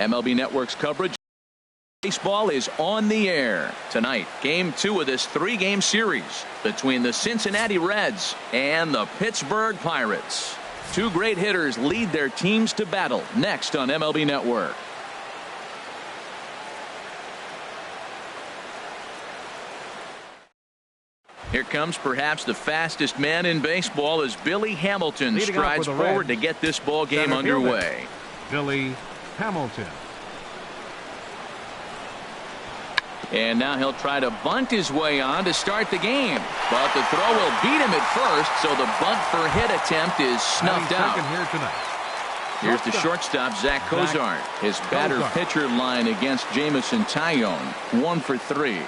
MLB Network's coverage baseball is on the air tonight. Game 2 of this 3-game series between the Cincinnati Reds and the Pittsburgh Pirates. Two great hitters lead their teams to battle next on MLB Network. Here comes perhaps the fastest man in baseball as Billy Hamilton strides forward to get this ball game underway. Billy Hamilton. And now he'll try to bunt his way on to start the game. But the throw will beat him at first, so the bunt for hit attempt is snuffed out. Here's the shortstop, Zach Cozart. His batter-pitcher line against Jameson Taillon. 1 for 3.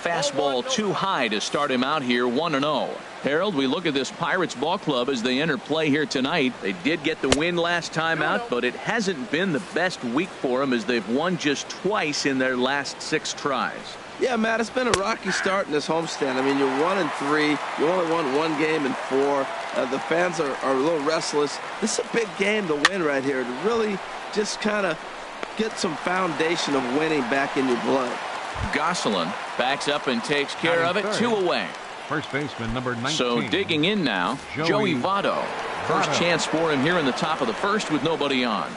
Fastball too high to start him out here, 1-0. Harold, we look at this Pirates ball club as they enter play here tonight. They did get the win last time out, but it hasn't been the best week for them as they've won just twice in their last 6 tries. Yeah, Matt, it's been a rocky start in this homestand. I mean, you're 1-3. You only won 1 game in 4. The fans are a little restless. This is a big game to win right here, to really just kind of get some foundation of winning back in your blood. Gosselin backs up and takes care of it. 2 away. First baseman number 19. So digging in now, Joey Votto. First chance for him here in the top of the first with nobody on.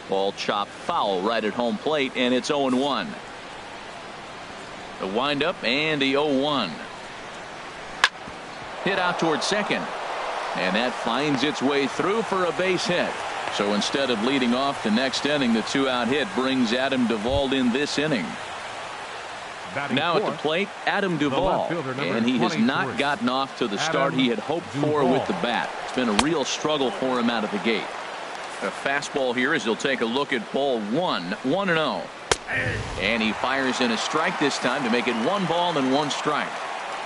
Ball chopped foul right at home plate, and it's 0-1. The windup and the 0-1. Hit out towards second, and that finds its way through for a base hit. So instead of leading off the next inning, the 2-out hit brings Adam Duvall in this inning. Now at the plate, Adam Duvall, and he has not gotten off to the start he had hoped for with the bat. It's been a real struggle for him out of the gate. A fastball here as he'll take a look at ball 1, 1-0. And he fires in a strike this time to make it 1 ball and 1 strike.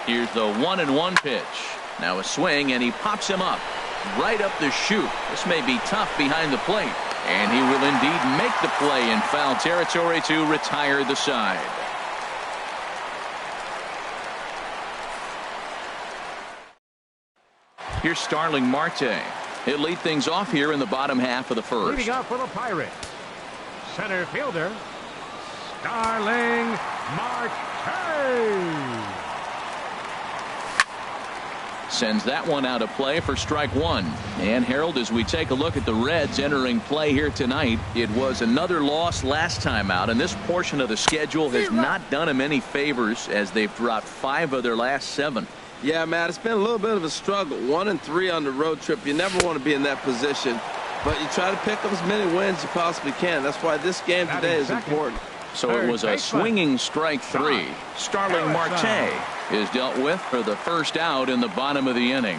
Here's the 1-1 pitch. Now a swing, and he pops him up right up the chute. This may be tough behind the plate, and he will indeed make the play in foul territory to retire the side. Here's Starling Marte. He'll lead things off here in the bottom half of the first. Leading off for the Pirates, center fielder Starling Marte. Sends that one out of play for strike 1. And Harold, as we take a look at the Reds entering play here tonight, it was another loss last time out, and this portion of the schedule has not done them any favors as they've dropped 5 of their last 7. Yeah, Matt, it's been a little bit of a struggle. 1-3 on the road trip. You never want to be in that position, but you try to pick up as many wins as you possibly can. That's why this game today is important. So it was a swinging strike 3. Starling Marte is dealt with for the first out in the bottom of the inning.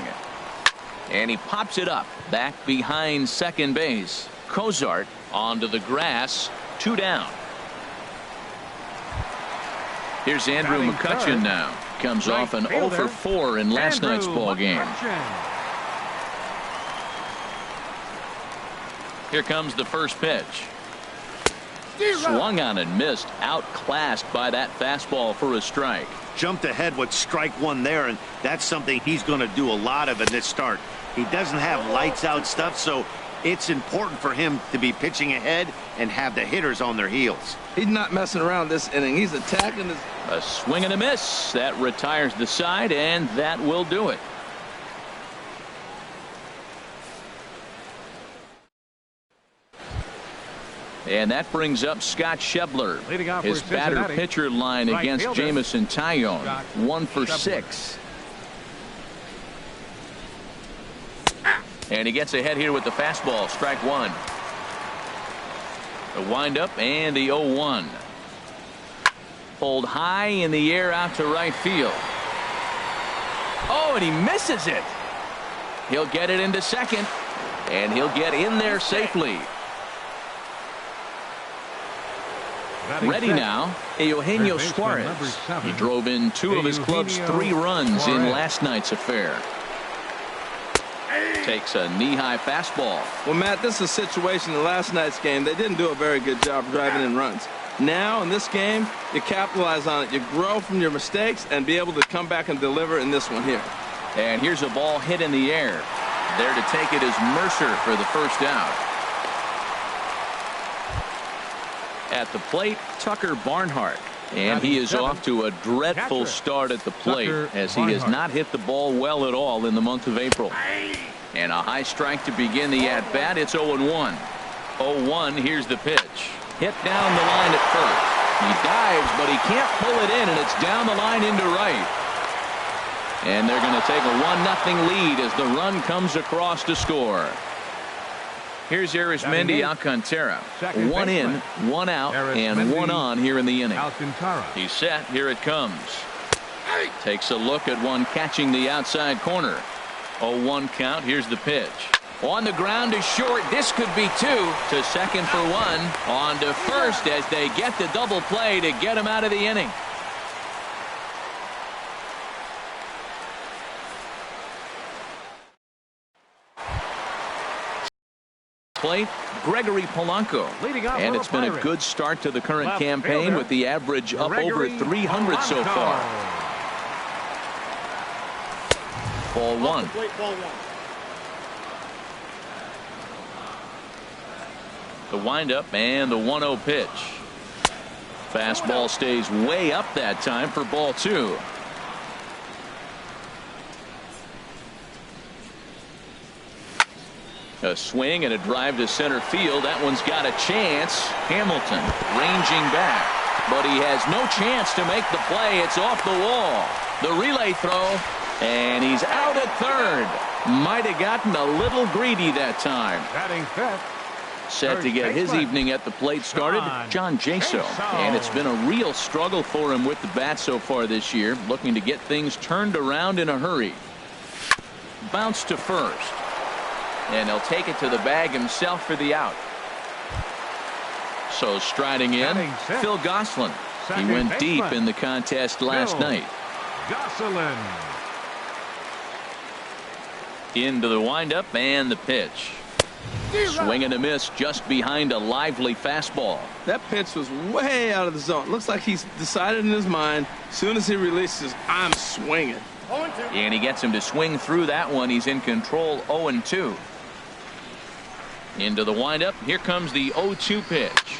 And he pops it up back behind second base. Cozart onto the grass. 2 down. Here's Andrew McCutchen now. Comes off an 0 for 4 in last night's ball game. Here comes the first pitch. Swung on and missed. Outclassed by that fastball for a strike. Jumped ahead with strike 1 there, and that's something he's going to do a lot of in this start. He doesn't have lights out stuff, so it's important for him to be pitching ahead and have the hitters on their heels. He's not messing around this inning. He's attacking this. A swing and a miss. That retires the side, and that will do it. And that brings up Scott Schebler. His batter-pitcher line against Jameson Taillon. 1 for 6. And he gets ahead here with the fastball. Strike 1. The windup and the 0-1. Pulled high in the air out to right field. Oh, and he misses it. He'll get it into second, and he'll get in there safely. Ready now, Eugenio Suarez. He drove in 2 of his club's 3 runs in last night's affair. Takes a knee-high fastball. Well, Matt, this is a situation in last night's game. They didn't do a very good job driving in runs. Now, in this game, you capitalize on it. You grow from your mistakes and be able to come back and deliver in this one here. And here's a ball hit in the air. There to take it is Mercer for the first out. At the plate, Tucker Barnhart. And he is off to a dreadful start at the plate as he has not hit the ball well at all in the month of April. And a high strike to begin the at-bat. It's 0-1. 0-1. Here's the pitch. Hit down the line at first. He dives, but he can't pull it in, and it's down the line into right. And they're going to take a 1-0 lead as the run comes across to score. Here's Arismendi Alcantara. 1 in, 1 out, and 1 on here in the inning. He's set. Here it comes. Takes a look at one catching the outside corner. 0-1 count. Here's the pitch. On the ground to short. This could be 2. To second for 1. On to first as they get the double play to get him out of the inning. Plate, Gregory Polanco. And it's been a good start to the current campaign with the average up over 300 so far. Ball 1. The windup and the 1-0 pitch. Fastball stays way up that time for ball 2. A swing and a drive to center field. That one's got a chance. Hamilton ranging back, but he has no chance to make the play. It's off the wall. The relay throw, and he's out at third. Might have gotten a little greedy that time. Batting fifth. Set to get his evening at the plate started, John Jaso. And it's been a real struggle for him with the bat so far this year, looking to get things turned around in a hurry. Bounce to first. And he'll take it to the bag himself for the out. So striding in, Phil Gosselin. He went deep in the contest last night. Gosselin. Into the windup and the pitch. Swing and a miss just behind a lively fastball. That pitch was way out of the zone. Looks like he's decided in his mind, as soon as he releases, I'm swinging. And he gets him to swing through that one. He's in control. 0-2. Into the windup. Here comes the 0-2 pitch.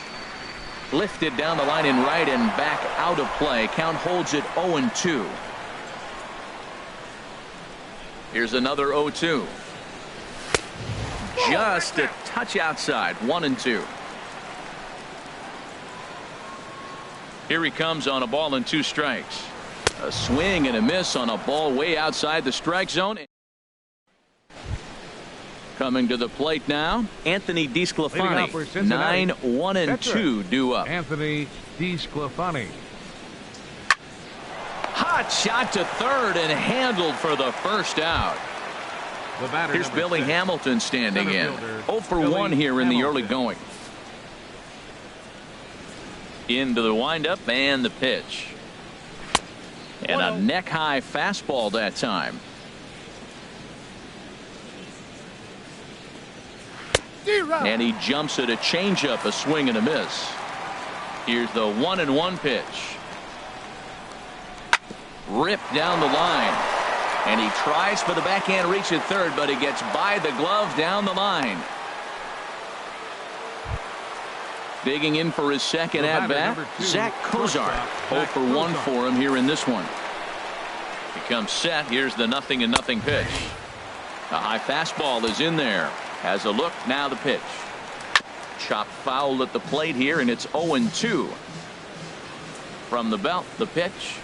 Lifted down the line in right and back out of play. Count holds it 0-2. Here's another 0-2. Just a touch outside. 1-2. Here he comes on a ball and 2 strikes. A swing and a miss on a ball way outside the strike zone. Coming to the plate now, Anthony DeSclafani. 9-1-2 due up. Anthony DeSclafani. Hot shot to third and handled for the first out. Here's Billy 6. Hamilton standing in. 0 for Billy 1 here in the Hamilton. early going. Into the windup and the pitch. And a neck-high fastball that time. And he jumps at a changeup, a swing and a miss. Here's the 1-1 pitch. Ripped down the line. And he tries for the backhand reach at third, but he gets by the glove down the line. Digging in for his second at-bat, Zach Kozar. 0 for 1 for him here in this one. He comes set. Here's the 0-0 pitch. A high fastball is in there. Has a look. Now the pitch. Chopped foul at the plate here, and it's 0-2. From the belt, the pitch.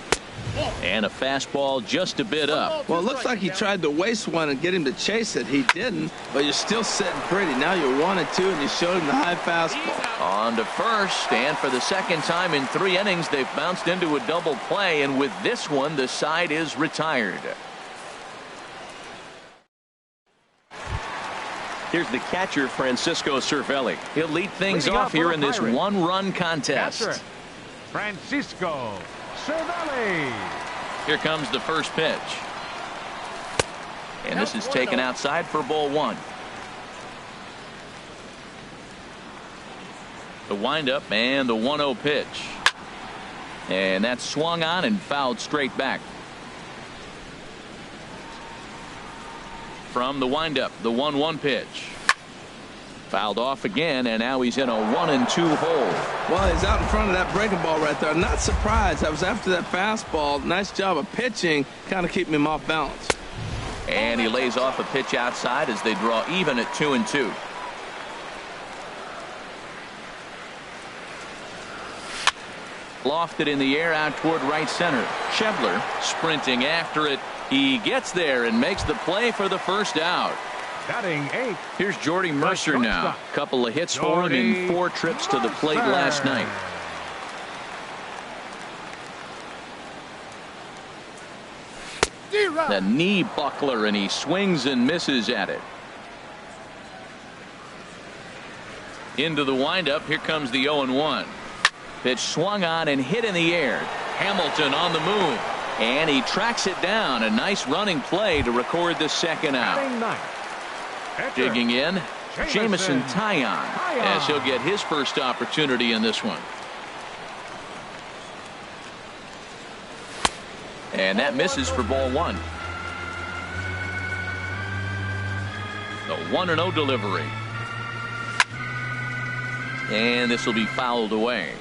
And a fastball just a bit up. Well, it looks like he tried to waste one and get him to chase it. He didn't, but you're still sitting pretty. Now you're 1-2, and you showed him the high fastball. On to first, and for the second time in 3 innings, they've bounced into a double play, and with this one, the side is retired. Here's the catcher, Francisco Cervelli. He'll lead things off here in this 1-run contest. Catcher, Francisco Cervelli. Here comes the first pitch. And this is taken outside for ball 1. The windup and the 1-0 pitch. And that's swung on and fouled straight back. From the windup, the 1-1 pitch. Fouled off again, and now he's in a 1-2 hole. Well, he's out in front of that breaking ball right there. I'm not surprised. I was after that fastball. Nice job of pitching, kind of keeping him off balance. And he lays off a pitch outside as they draw even at 2-2. Lofted in the air out toward right center. Schebler sprinting after it. He gets there and makes the play for the first out. Batting 8th. Here's Jordy Mercer now. Couple of hits for him in 4 trips to the plate last night. The knee buckler, and he swings and misses at it. Into the windup. Here comes the 0-1. Pitch swung on and hit in the air. Hamilton on the move, and he tracks it down. A nice running play to record the second out. Digging in, Jameson Taillon, as he'll get his first opportunity in this one. And that misses for ball 1. The 1-0 delivery. And this will be fouled away.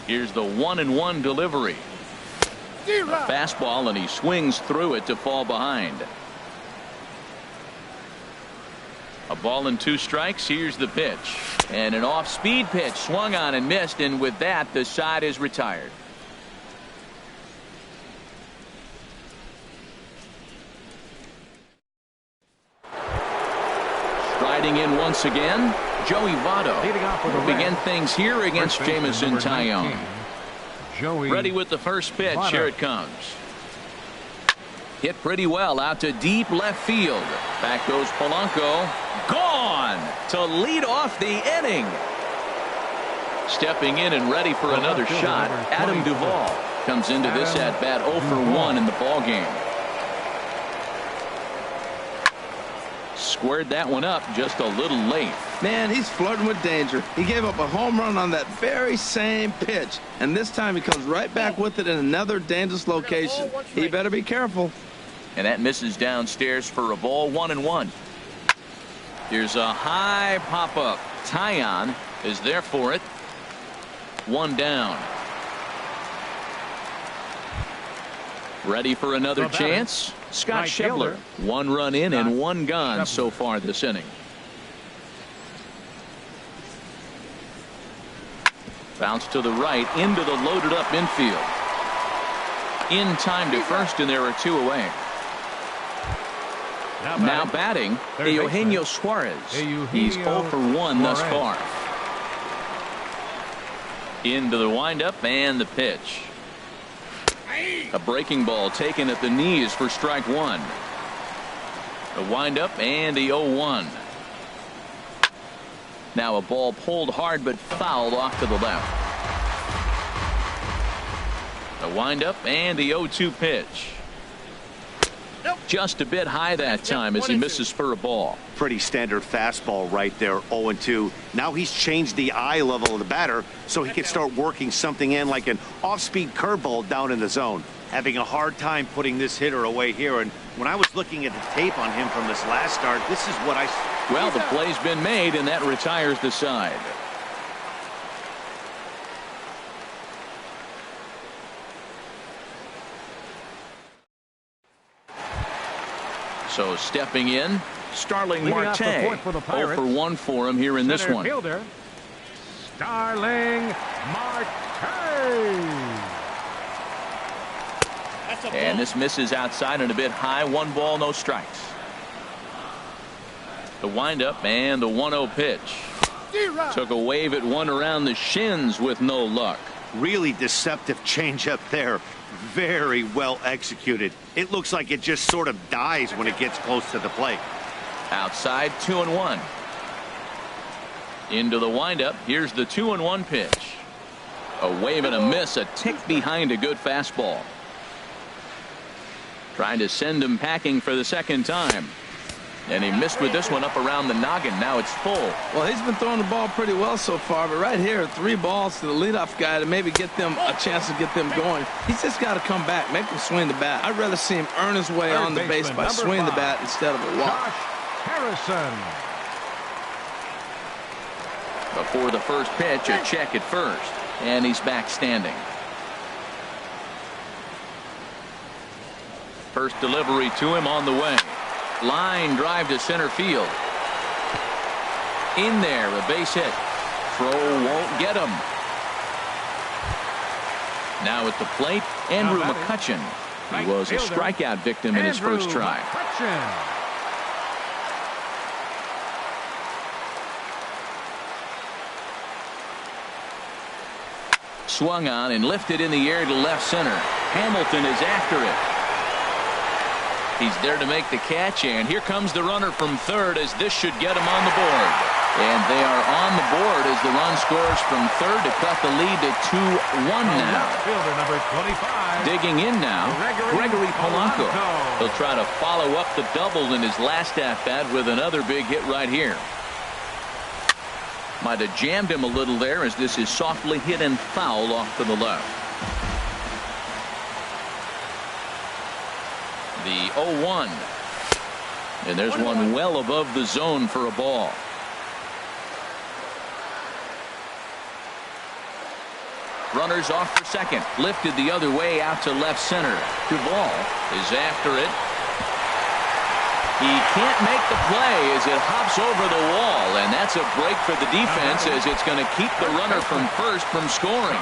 Here's the 1-1 delivery. A fastball, and he swings through it to fall behind. A ball and 2 strikes. Here's the pitch. And an off-speed pitch swung on and missed, and with that the side is retired. Striding in once again, Joey Votto will begin things here against Jameson Taillon. Ready with the first pitch. Here it comes. Hit pretty well out to deep left field. Back goes Polanco. Gone to lead off the inning. Stepping in and ready for another shot, Adam Duvall comes into this at bat 0 for 1 in the ball game. Squared that one up just a little late. Man, he's flirting with danger. He gave up a home run on that very same pitch, and this time he comes right back with it in another dangerous location. He better be careful. And that misses downstairs for a ball. 1-1. Here's a high pop-up. Taillon is there for it. 1 down. Ready for another chance. Scott Schebler. 1 run in and 1 gone so far this inning. Bounce to the right into the loaded up infield. In time to first, and there are 2 away. Now batting, Eugenio Suarez. He's 0 for 1 thus far. Into the windup and the pitch. A breaking ball taken at the knees for strike 1. The windup and the 0-1. Now a ball pulled hard but fouled off to the left. The windup and the 0-2 pitch. Just a bit high that time as he misses for a ball. Pretty standard fastball right there. 0-2. Now he's changed the eye level of the batter so he can start working something in like an off-speed curveball down in the zone. Having a hard time putting this hitter away here, and when I was looking at the tape on him from this last start, this is what I... Well, the play's been made, and that retires the side. So stepping in, Starling Marte. 0 for 1 for him here in this one. Fielder, Starling Marte. And this misses outside and a bit high. 1 ball, no strikes. The windup and the 1-0 pitch. Took a wave at one around the shins with no luck. Really deceptive changeup there. Very well executed. It looks like it just sort of dies when it gets close to the plate. Outside, 2-1. Into the windup. Here's the 2-1 pitch. A wave and a miss, a tick behind a good fastball. Trying to send him packing for the second time. And he missed with this one up around the noggin. Now it's full. Well, he's been throwing the ball pretty well so far, but right here, 3 balls to the leadoff guy to maybe get them a chance to get them going. He's just got to come back, make him swing the bat. I'd rather see him earn his way on the base by swinging the bat instead of a walk. Harrison. Before the first pitch, a check at first. And he's back standing. First delivery to him on the way. Line drive to center field. In there, a base hit. Throw won't get him. Now at the plate, Andrew McCutchen. He was a strikeout victim in his first try. Swung on and lifted in the air to left center. Hamilton is after it. He's there to make the catch, and here comes the runner from third as this should get him on the board. And they are on the board as the run scores from third to cut the lead to 2-1 now. Fielder number 25. Digging in now, Gregory Polanco. He'll try to follow up the double in his last at-bat with another big hit right here. Might have jammed him a little there as this is softly hit and foul off to the left. The 0-1. And there's one well above the zone for a ball. Runners off for second. Lifted the other way out to left center. Duvall is after it. He can't make the play as it hops over the wall, and that's a break for the defense as it's going to keep the runner from first from scoring.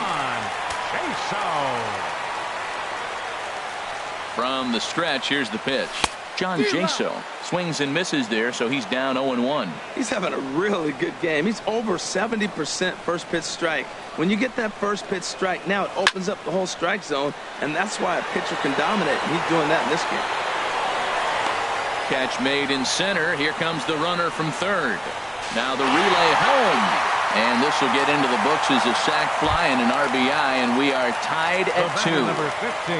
From the stretch, here's the pitch. John Jaso swings and misses there, so he's down 0-1. He's having a really good game. He's over 70% first pitch strike. When you get that first pitch strike, now it opens up the whole strike zone, and that's why a pitcher can dominate. He's doing that in this game. Catch made in center. Here comes the runner from third. Now the relay home. And this will get into the books as a sac fly and an RBI, and we are tied at 2. Number 15,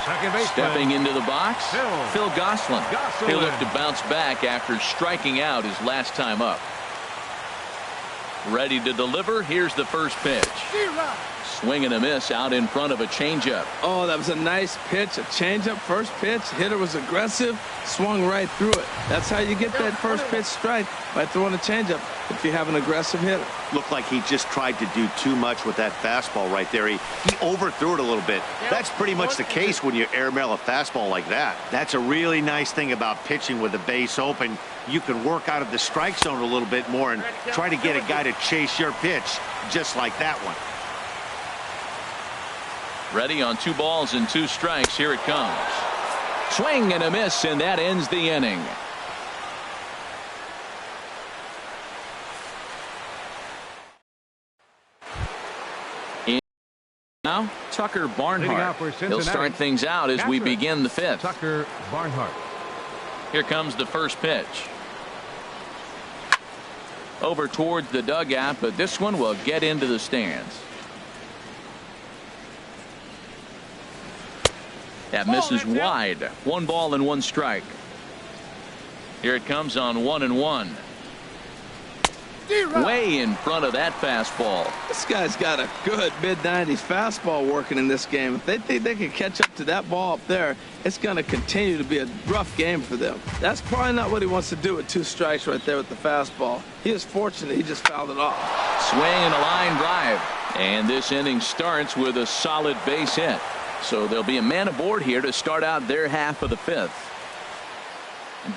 second baseman. Stepping into the box, Phil Gosselin. He'll look to bounce back after striking out his last time up. Ready to deliver. Here's the first pitch. Swing and a miss out in front of a changeup. Oh, that was a nice pitch. A changeup, first pitch. Hitter was aggressive, swung right through it. That's how you get that first pitch strike, by throwing a changeup if you have an aggressive hitter. Looked like he just tried to do too much with that fastball right there. He overthrew it a little bit. That's pretty much the case when you airmail a fastball like that. That's a really nice thing about pitching with the base open. You can work out of the strike zone a little bit more and try to get a guy to chase your pitch just like that one. Ready on 2 balls and 2 strikes. Here it comes. Swing and a miss, and that ends the inning. Now, Tucker Barnhart. He'll start things out as we begin the 5th. Tucker Barnhart. Here comes the first pitch. Over towards the dugout, but this one will get into the stands. That misses wide. 1 ball and 1 strike. Here it comes on 1-1. Way in front of that fastball. This guy's got a good mid-90s fastball working in this game. If they think they can catch up to that ball up there, it's going to continue to be a rough game for them. That's probably not what he wants to do with 2 strikes right there with the fastball. He is fortunate he just fouled it off. Swing and a line drive. And this inning starts with a solid base hit. So there'll be a man aboard here to start out their half of the 5th.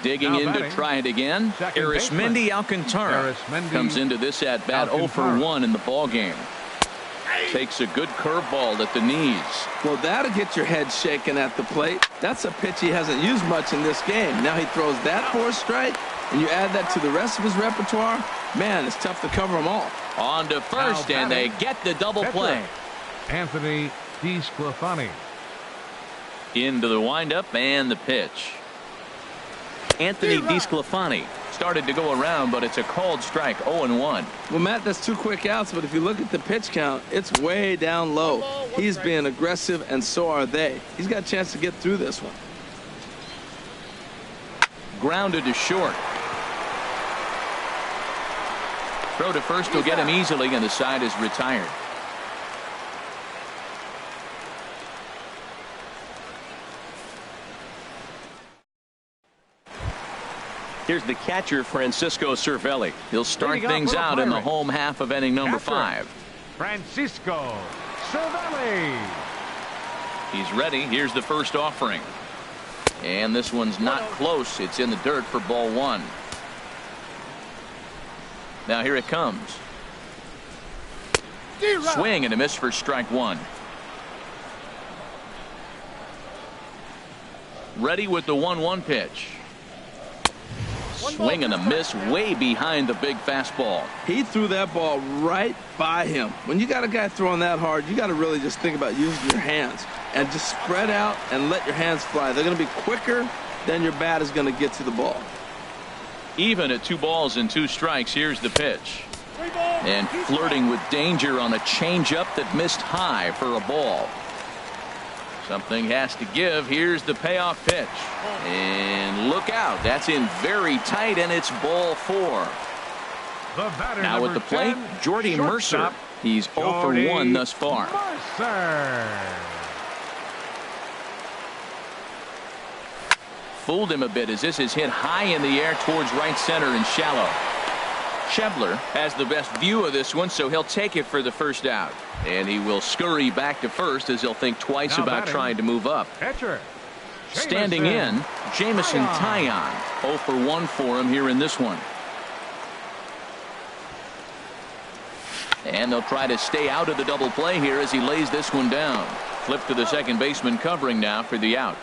Digging in to try it again. Arismendi Alcantara comes into this at bat 0 for 1 in the ball game. Takes a good curveball at the knees. Well, that'll get your head shaken at the plate. That's a pitch he hasn't used much in this game. Now he throws that for a strike, and you add that to the rest of his repertoire. Man, it's tough to cover them all. On to first, and they get the double play. Anthony DeSclafani. Into the windup and the pitch. Anthony DeSclafani started to go around, but it's a called strike. 0-1. Well, Matt, that's 2 quick outs, but if you look at the pitch count, it's way down low. He's being aggressive, and so are they. He's got a chance to get through this one. Grounded to short. Throw to first will get him easily, and the side is retired. Here's the catcher, Francisco Cervelli. He'll start things out in the home half of inning number 5. Francisco Cervelli. He's ready. Here's the first offering. And this one's not close. It's in the dirt for ball 1. Now here it comes. Swing and a miss for strike 1. Ready with the 1-1 pitch. Swing and a miss way behind the big fastball. He threw that ball right by him. When you got a guy throwing that hard, you got to really just think about using your hands and just spread out and let your hands fly. They're going to be quicker than your bat is going to get to the ball. Even at 2 balls and 2 strikes, here's the pitch. And flirting with danger on a changeup that missed high for a ball. Something has to give. Here's the payoff pitch. And look out. That's in very tight, and it's ball 4. Now at the plate, Jordy Mercer. He's 0 for 1 thus far. Fooled him a bit as this is hit high in the air towards right center and shallow. Schebler has the best view of this one, so he'll take it for the first out. And he will scurry back to first as he'll think twice about trying to move up. Standing in, Jamison Taillon. 0 for 1 for him here in this one. And they'll try to stay out of the double play here as he lays this one down. Flip to the second baseman covering now for the out.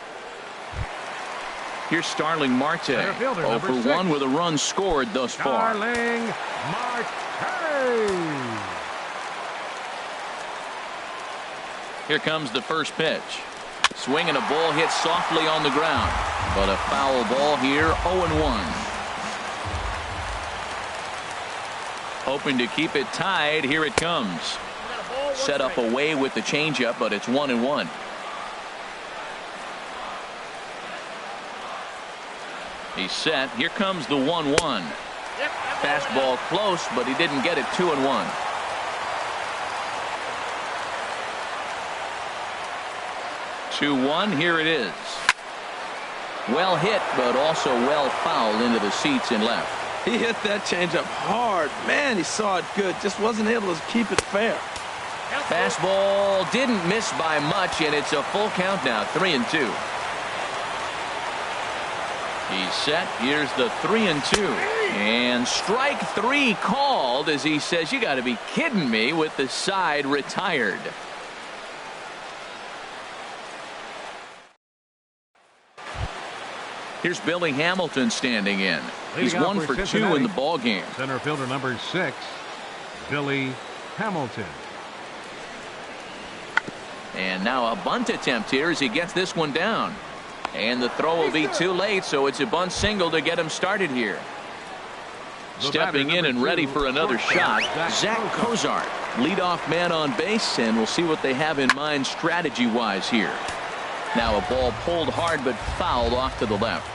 Here's Starling Marte. 0 for 1 with a run scored thus far. Starling Marte. Here comes the first pitch. Swing and a ball hit softly on the ground. But a foul ball here, 0-1. Hoping to keep it tied. Here it comes. Set up away with the changeup, but it's 1-1. He's set. Here comes the 1-1. Fastball close, but he didn't get it. 2-1. Here it is. Well hit, but also well fouled into the seats in left. He hit that changeup hard. Man, he saw it good. Just wasn't able to keep it fair. Fastball didn't miss by much, and it's a full count now. 3-2. He's set. Here's the 3-2. And strike 3 called as he says, you got to be kidding me, with the side retired. Here's Billy Hamilton standing in. He's 1 for 2 in the ball game. Center fielder number 6, Billy Hamilton. And now a bunt attempt here as he gets this one down. And the throw will be too late, so it's a bunt single to get him started here. Stepping in and ready for another shot, Zach Cozart, leadoff man on base, and we'll see what they have in mind strategy-wise here. Now a ball pulled hard but fouled off to the left.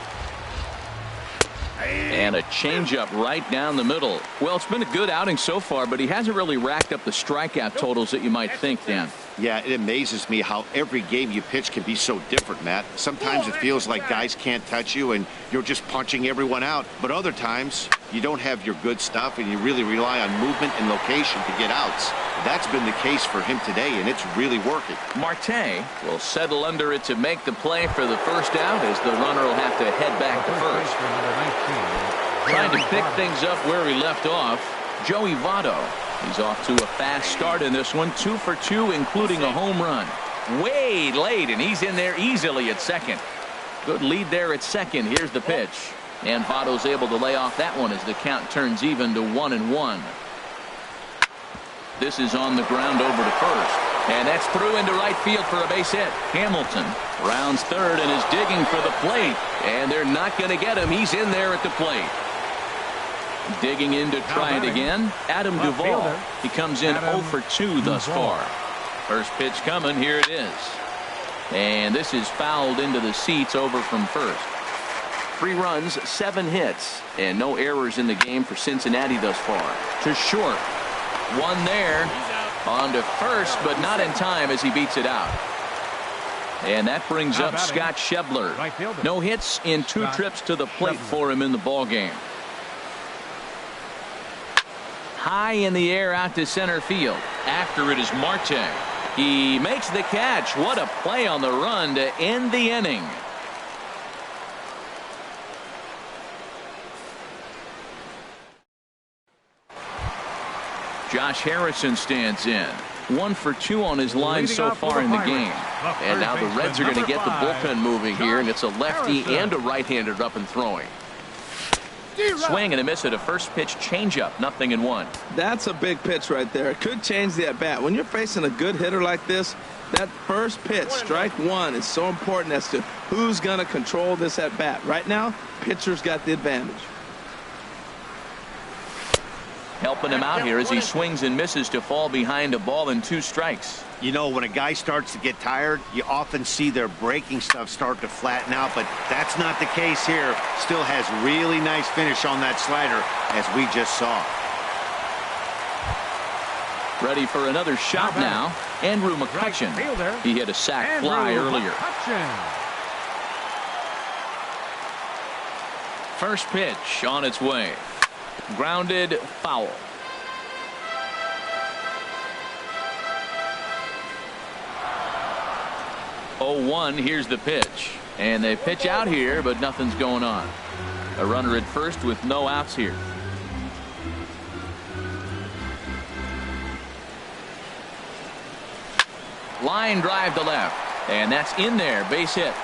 And a changeup right down the middle. Well, it's been a good outing so far, but he hasn't really racked up the strikeout totals that you might think, Dan. Yeah, it amazes me how every game you pitch can be so different, Matt. Sometimes it feels like guys can't touch you and you're just punching everyone out. But other times you don't have your good stuff and you really rely on movement and location to get outs. That's been the case for him today, and it's really working. Marte will settle under it to make the play for the first out as the runner will have to head back to first. Trying to pick things up where he left off, Joey Votto. He's off to a fast start in this one, 2 for 2, including a home run. Way late, and he's in there easily at second. Good lead there at second. Here's the pitch. And Votto's able to lay off that one as the count turns even to 1-1. This is on the ground over to first. And that's through into right field for a base hit. Hamilton rounds third and is digging for the plate. And they're not going to get him. He's in there at the plate. Digging in to try it again, Adam Duvall. He comes in 0 for 2 thus far. First pitch coming. Here it is. And this is fouled into the seats over from first. 3 runs, 7 hits, and no errors in the game for Cincinnati thus far. To short. One there. On to first, but not in time as he beats it out. And that brings up Scott Schebler. No hits in 2 trips to the plate for him in the ball game. High in the air out to center field. After it is Marte. He makes the catch. What a play on the run to end the inning. Josh Harrison stands in. 1 for 2 on his line so far in the game. And now the Reds are going to get the bullpen moving here, and it's a lefty and a right-hander up and throwing. Swing and a miss at a first pitch changeup. 0-1. That's a big pitch right there. It could change the at-bat. When you're facing a good hitter like this, that first pitch, strike 1, is so important as to who's going to control this at-bat. Right now, pitcher's got the advantage. Helping him out here as he swings and misses to fall behind a ball and 2 strikes. You know, when a guy starts to get tired, you often see their breaking stuff start to flatten out, but that's not the case here. Still has really nice finish on that slider, as we just saw. Ready for another shot now. Andrew McCutchen. He hit a sac fly earlier. First pitch on its way. Grounded foul. Oh, 1. Here's the pitch. And they pitch out here, but nothing's going on. A runner at first with no outs here. Line drive to left. And that's in there. Base hit.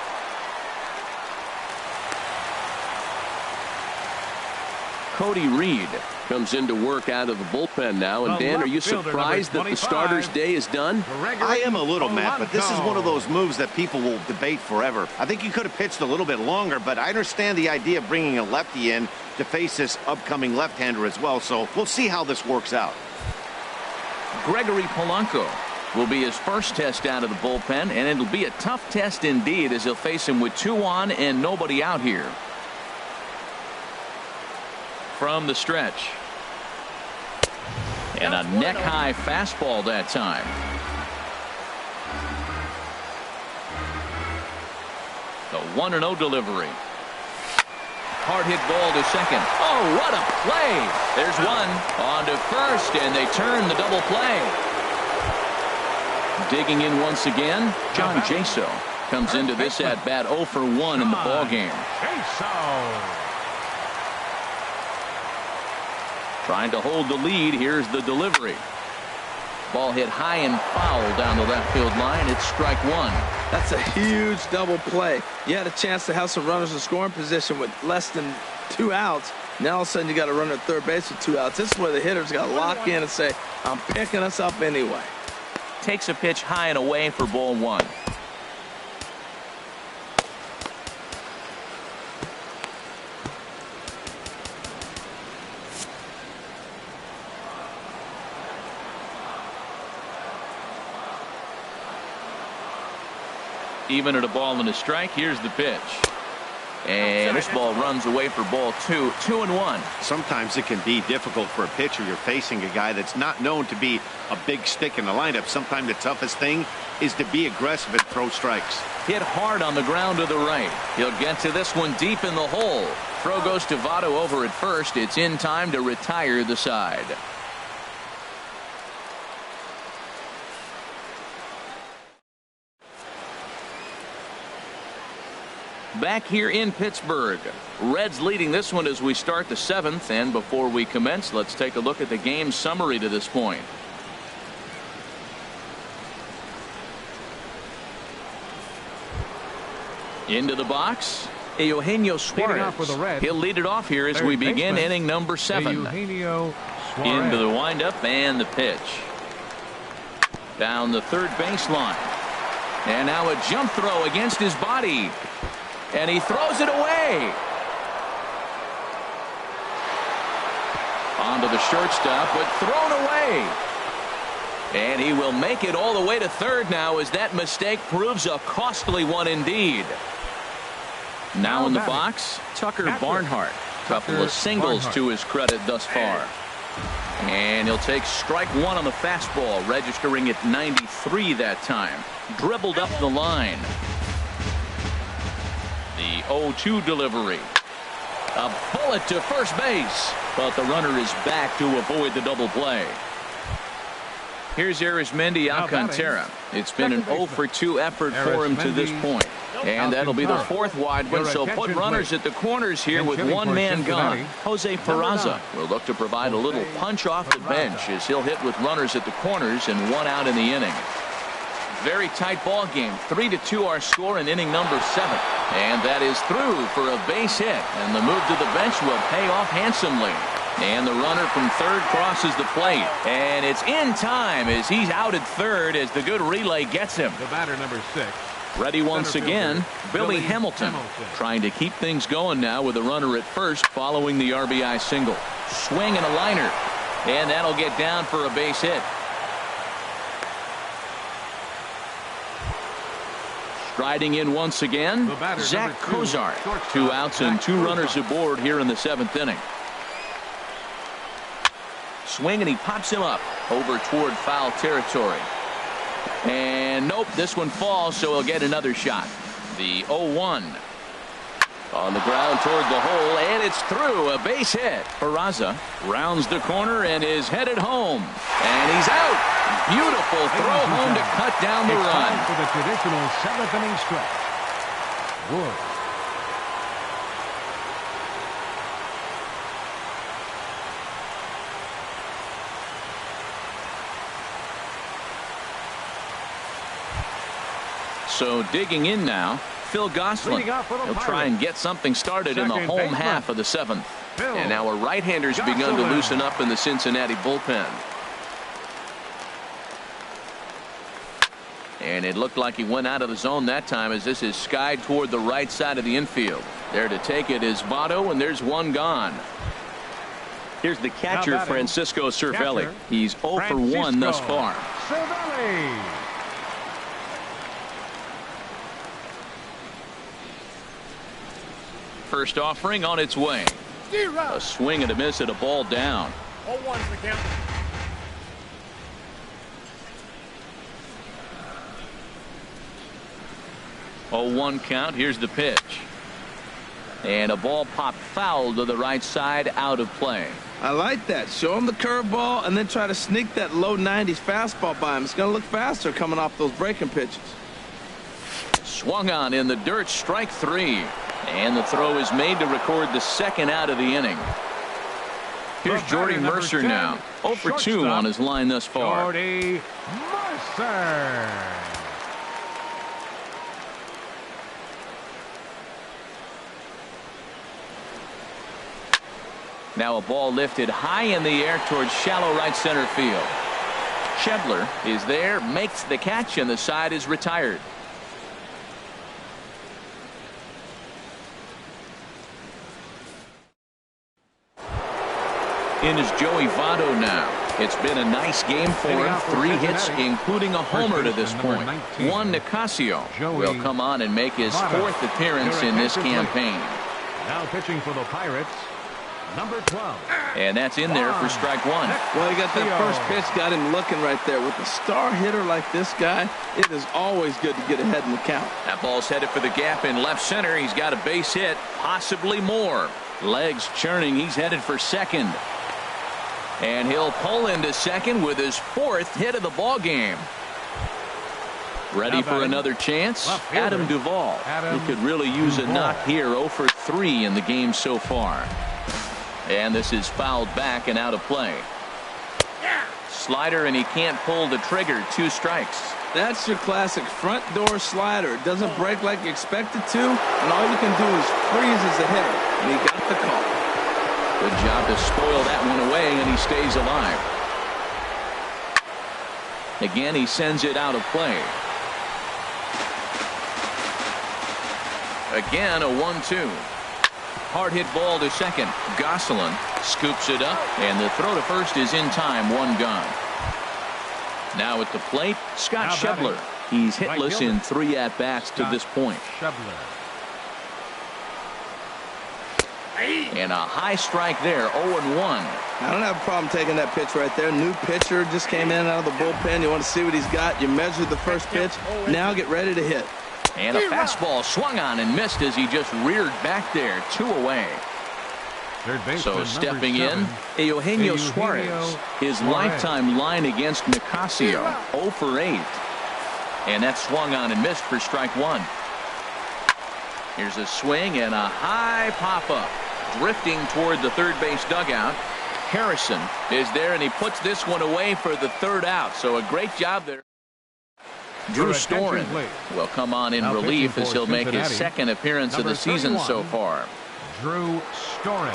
Cody Reed comes into work out of the bullpen now. And Dan, are you surprised that the starter's day is done? I am a little, Matt, but this is one of those moves that people will debate forever. I think he could have pitched a little bit longer, but I understand the idea of bringing a lefty in to face this upcoming left-hander as well. So we'll see how this works out. Gregory Polanco will be his first test out of the bullpen, and it'll be a tough test indeed as he'll face him with 2 on and nobody out here. From the stretch. And a neck-high fastball that time. The 1-0 delivery. Hard hit ball to second. Oh, what a play. There's one. On to first, and they turn the double play. Digging in once again, John Jaso comes into this at-bat 0 for 1 in the ballgame. Trying to hold the lead. Here's the delivery. Ball hit high and foul down the left field line. It's strike 1. That's a huge double play. You had a chance to have some runners in scoring position with less than 2 outs. Now all of a sudden you got a runner at third base with 2 outs. This is where the hitters got to lock in and say, I'm picking us up anyway. Takes a pitch high and away for ball 1. Even at a ball and a strike. Here's the pitch. And this ball runs away for ball 2. 2-1. Sometimes it can be difficult for a pitcher. You're facing a guy that's not known to be a big stick in the lineup. Sometimes the toughest thing is to be aggressive and throw strikes. Hit hard on the ground to the right. He'll get to this one deep in the hole. Throw goes to Votto over at first. It's in time to retire the side. Back here in Pittsburgh, Reds leading this one as we start the 7th. And before we commence, let's take a look at the game summary to this point. Into the box, Eugenio Suarez. He'll lead it off here as we begin inning number 7. Into the windup and the pitch. Down the third baseline. And now a jump throw against his body. And he throws it away. Onto the shortstop, but thrown away. And he will make it all the way to third now as that mistake proves a costly one indeed. Now in the box, Tucker Barnhart. Couple of singles to his credit thus far. And he'll take strike one on the fastball, registering at 93 that time. Dribbled up the line. The 0-2 delivery. A bullet to first base, but the runner is back to avoid the double play. Here's Arizmendi Alcantara. It's been an 0-for-2 effort for him to this point. And that'll be the fourth wide one, so put runners at the corners here with one man gone. Jose Peraza will look to provide a little punch off the bench as he'll hit with runners at the corners and one out in the inning. Very tight ball game. 3-2 our score in inning number 7. And that is through for a base hit. And the move to the bench will pay off handsomely. And the runner from third crosses the plate. And it's in time as he's out at third as the good relay gets him. The batter, number 6. Ready once again, Billy Hamilton. Trying to keep things going now with a runner at first following the RBI single. Swing and a liner. And that'll get down for a base hit. Striding in once again, Zach Cozart. 2 outs and 2 runners aboard here in the 7th inning. Swing and he pops him up over toward foul territory. And nope, this one falls, so he'll get another shot. The 0-1 on the ground toward the hole, and it's through. A base hit. Peraza rounds the corner and is headed home. And he's out. Beautiful throw home to cut down the run. For the traditional 7th inning stretch. Wood. So digging in now, Phil Gosselin. He'll try and get something started in the home half of the 7th. And now a right-hander's begun to loosen up in the Cincinnati bullpen. And it looked like he went out of the zone that time as this is skied toward the right side of the infield. There to take it is Votto, and there's one gone. Here's the catcher, Francisco Cervelli. He's 0 for 1 thus far. Cervelli. First offering on its way. A swing and a miss at a ball down. 0-1's the count. Oh, 1 count. Here's the pitch. And a ball popped foul to the right side, out of play. I like that. Show him the curveball and then try to sneak that low 90s fastball by him. It's going to look faster coming off those breaking pitches. Swung on in the dirt, strike 3. And the throw is made to record the 2nd out of the inning. Here's Jordy Mercer now. 0 for 2 on his line thus far. Jordy Mercer. Now a ball lifted high in the air towards shallow right center field. Schebler is there, makes the catch, and the side is retired. In is Joey Votto now. It's been a nice game for him. 3 hits, including a homer to this point. Juan Nicasio will come on and make his 4th appearance in this campaign. Now pitching for the Pirates, number 12. And that's in there for strike 1. Well, he got that first pitch, got him looking right there. With a star hitter like this guy, it is always good to get ahead in the count. That ball's headed for the gap in left center. He's got a base hit, possibly more. Legs churning. He's headed for second. And he'll pull into second with his 4th hit of the ball game. Ready for another chance? Adam Duvall. He could really use a knock here. 0 for 3 in the game so far. And this is fouled back and out of play. Slider, and he can't pull the trigger. 2 strikes. That's your classic front door slider. It doesn't break like you expect it to, and all you can do is freeze as a hitter. And he got the call. Good job to spoil that one away, and he stays alive. Again, he sends it out of play. Again, a 1-2. Hard hit ball to second. Gosselin scoops it up, and the throw to first is in time. 1 gone. Now at the plate, Scott Schebler. He's hitless in 3 at-bats to this point. Schebler. And a high strike there, 0-1. I don't have a problem taking that pitch right there. New pitcher just came in out of the bullpen. You want to see what he's got. You measured the first pitch. Now get ready to hit. And a fastball swung on and missed as he just reared back there. 2 away. So stepping in, Eugenio Suarez. His lifetime line against Nicasio, 0 for 8. And that swung on and missed for strike 1. Here's a swing and a high pop-up. Drifting toward the third base dugout. Harrison is there, and he puts this one away for the 3rd out. So a great job there. Drew Storen will come on in relief as he'll make his 2nd appearance of the season so far. Drew Storen.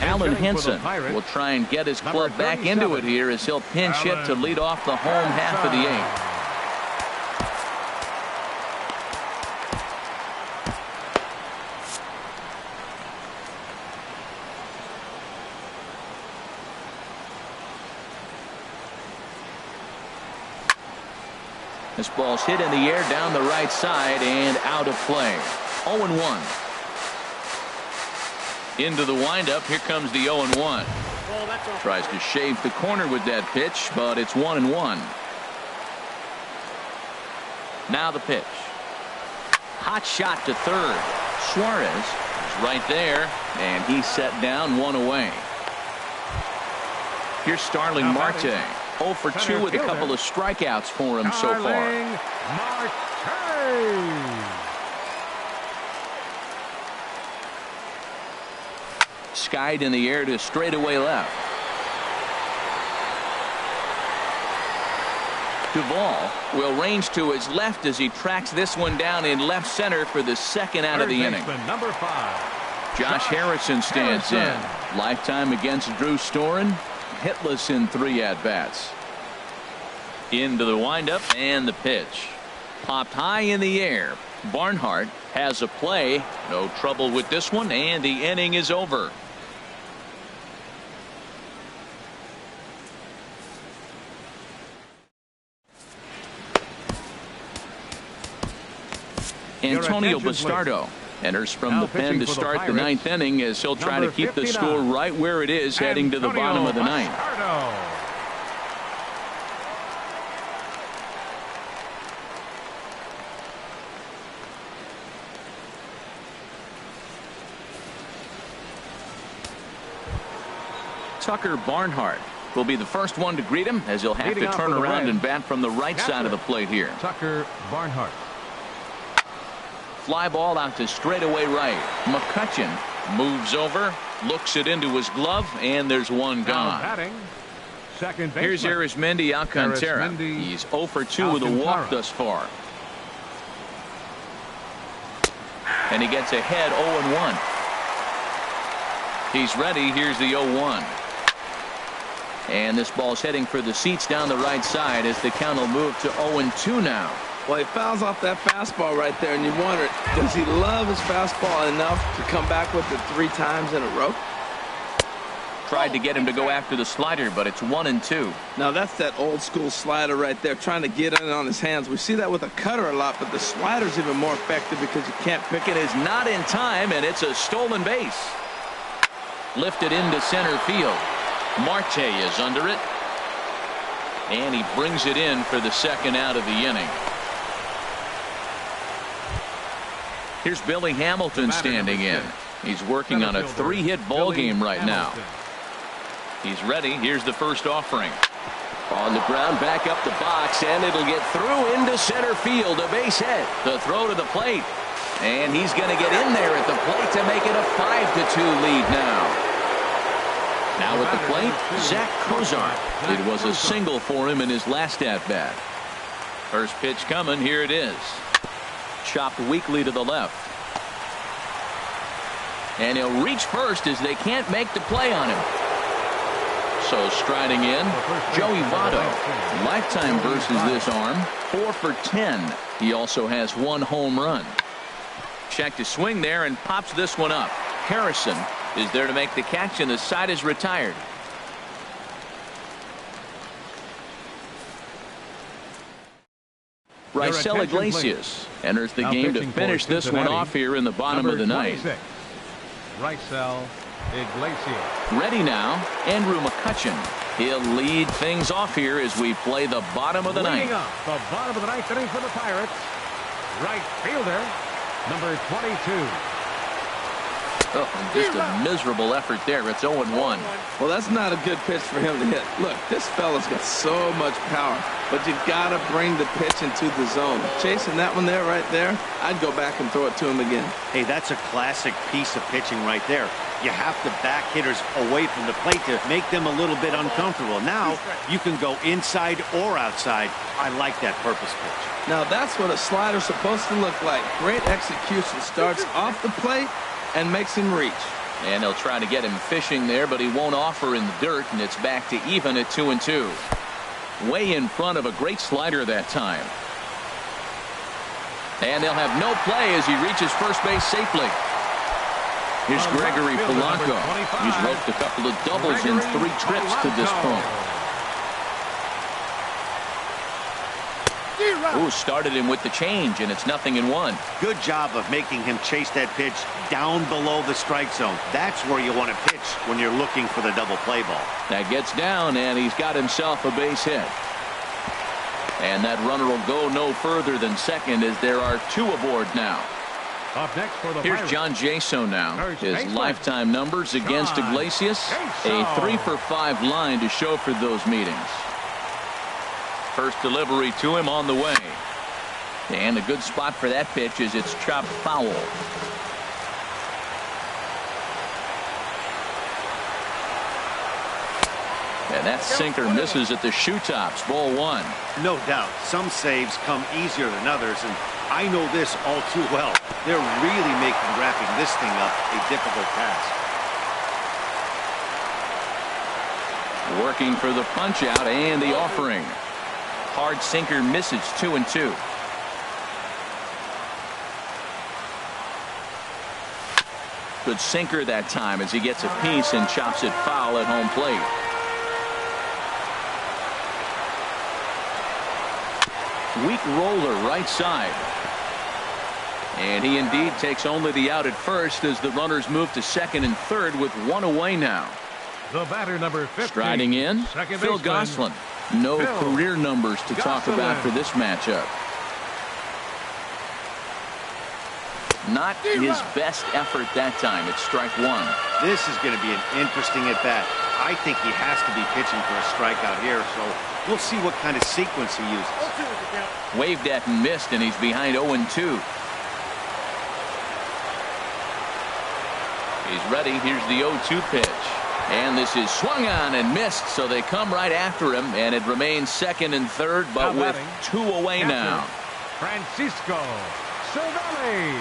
Alan Henson will try and get his club back into it here as he'll pinch hit to lead off the home half of the 8th. This ball's hit in the air down the right side and out of play. 0-1. Into the windup. Here comes the 0-1. Tries to shave the corner with that pitch, but it's 1-1. Now the pitch. Hot shot to third. Suarez is right there, and he's set down 1 away. Here's Starling Marte. 0 for 2 with a couple of strikeouts for him so far. Skied in the air to straightaway left. Duvall will range to his left as he tracks this one down in left center for the 2nd out of the inning. Number 5. Josh Harrison stands in. Lifetime against Drew Storen. Hitless in 3 at-bats. Into the windup and the pitch. Popped high in the air. Barnhart has a play. No trouble with this one, and the inning is over. Antonio Bastardo enters from the pen to start the 9th inning as he'll try to keep the score right where it is heading to the bottom of the 9th. Tucker Barnhart will be the first one to greet him as he'll have to turn around and bat from the right side of the plate here. Tucker Barnhart. Fly ball out to straightaway right. McCutchen moves over, looks it into his glove, and there's one gone. Here's Arismendi Alcantara. He's 0 for 2 with a walk thus far. And he gets ahead 0-1. He's ready. Here's the 0-1. And this ball's heading for the seats down the right side as the count will move to 0-2 now. Well, he fouls off that fastball right there, and you wonder, does he love his fastball enough to come back with it 3 times in a row? Tried to get him to go after the slider, but it's 1-2. Now, that's that old school slider right there, trying to get in on his hands. We see that with a cutter a lot, but the slider's even more effective because you can't pick it. Is not in time, and it's a stolen base. Lifted into center field. Marte is under it. And he brings it in for the 2nd out of the inning. Here's Billy Hamilton standing in. He's working on a 3-hit ball game right now. He's ready. Here's the first offering. On the ground, back up the box, and it'll get through into center field. A base hit. The throw to the plate. And he's going to get in there at the plate to make it a 5-2 lead now. Now at the plate, Zach Cozart. It was a single for him in his last at-bat. First pitch coming. Here it is. Chopped weakly to the left. And he'll reach first as they can't make the play on him. So striding in, Joey Votto. Lifetime versus this arm. 4 for 10. He also has 1 home run. Checked his swing there and pops this one up. Harrison is there to make the catch, and the side is retired. Raisel Iglesias enters the game to finish this one off here in the bottom of the ninth. Raisel Iglesias. Ready now, Andrew McCutchen. He'll lead things off here as we play the bottom of the ninth. The bottom of the ninth inning for the Pirates. Right fielder, number 22. Oh, just a miserable effort there. It's 0-1. Well, that's not a good pitch for him to hit. Look, this fella's got so much power, but you got to bring the pitch into the zone. Chasing that one there, right there, I'd go back and throw it to him again. Hey, that's a classic piece of pitching right there. You have to back hitters away from the plate to make them a little bit uncomfortable. Now, you can go inside or outside. I like that purpose pitch. Now, that's what a slider's supposed to look like. Great execution. Starts off the plate and makes him reach. And they'll try to get him fishing there, but he won't offer in the dirt, and it's back to even at 2-2. Way in front of a great slider that time. And they'll have no play as he reaches first base safely. Here's Gregory Polanco. He's roped a couple of doubles in 3 trips to this point. Ooh, started him with the change, and it's 0-1. Good job of making him chase that pitch down below the strike zone. That's where you want to pitch when you're looking for the double play ball. That gets down, and he's got himself a base hit. And that runner will go no further than second as there are 2 aboard now. Up next for the Here's Pirates. John Jaso now. His lifetime numbers against Iglesias. A 3-for-5 line to show for those meetings. First delivery to him on the way. And a good spot for that pitch is it's chopped foul. And that sinker misses at the shoe tops. Ball 1. No doubt. Some saves come easier than others, and I know this all too well. They're really making wrapping this thing up a difficult task. Working for the punch out and the offering. Hard sinker misses 2-2. Good sinker that time as he gets a piece and chops it foul at home plate. Weak roller right side. And he indeed takes only the out at first as the runners move to second and third with 1 away now. The batter, number 15. Striding in, Phil Gosselin. No career numbers to talk about for this matchup. Not his best effort that time. It's strike 1. This is going to be an interesting at bat. I think he has to be pitching for a strikeout here, so we'll see what kind of sequence he uses. Waved at and missed, and he's behind 0-2. He's ready. Here's the 0-2 pitch. And this is swung on and missed, so they come right after him, and it remains second and third, but with 2 away now. Francisco Cervelli.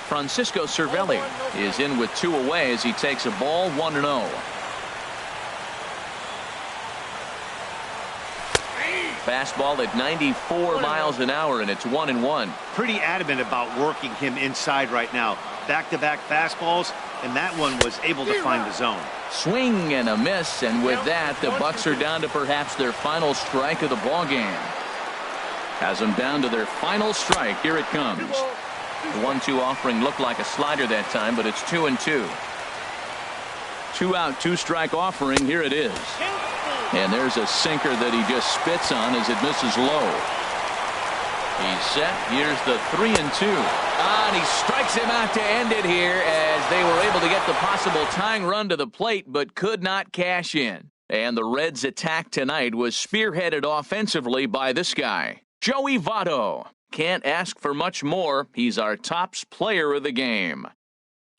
Francisco Cervelli is in with 2 away as he takes a ball 1-0. Fastball at 94 miles an hour, and it's 1-1. Pretty adamant about working him inside right now. Back-to-back fastballs, and that one was able to find the zone. Swing and a miss, and with that, the Bucks are down to perhaps their final strike of the ball game. Has them down to their final strike. Here it comes. The 1-2 offering looked like a slider that time, but it's 2-2. 2 out, 2 strike offering. Here it is. And there's a sinker that he just spits on as it misses low. He's set. Here's the 3-2. And he strikes him out to end it here as they were able to get the possible tying run to the plate but could not cash in. And the Reds' attack tonight was spearheaded offensively by this guy, Joey Votto. Can't ask for much more. He's our tops player of the game.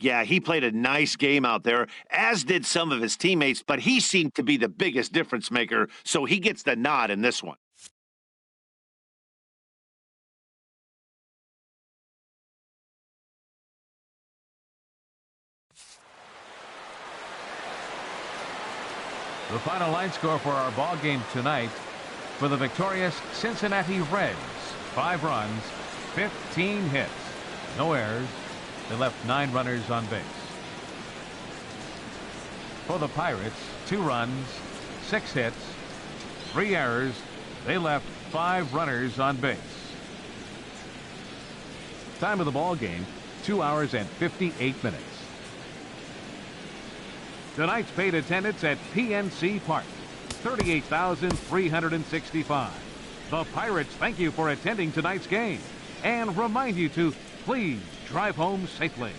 Yeah, he played a nice game out there, as did some of his teammates, but he seemed to be the biggest difference maker, so he gets the nod in this one. The final line score for our ball game tonight for the victorious Cincinnati Reds: 5 runs, 15 hits. No errors. They left 9 runners on base. For the Pirates, 2 runs, 6 hits, 3 errors. They left 5 runners on base. Time of the ball game, 2 hours and 58 minutes. Tonight's paid attendance at PNC Park, 38,365. The Pirates thank you for attending tonight's game and remind you to please drive home safely.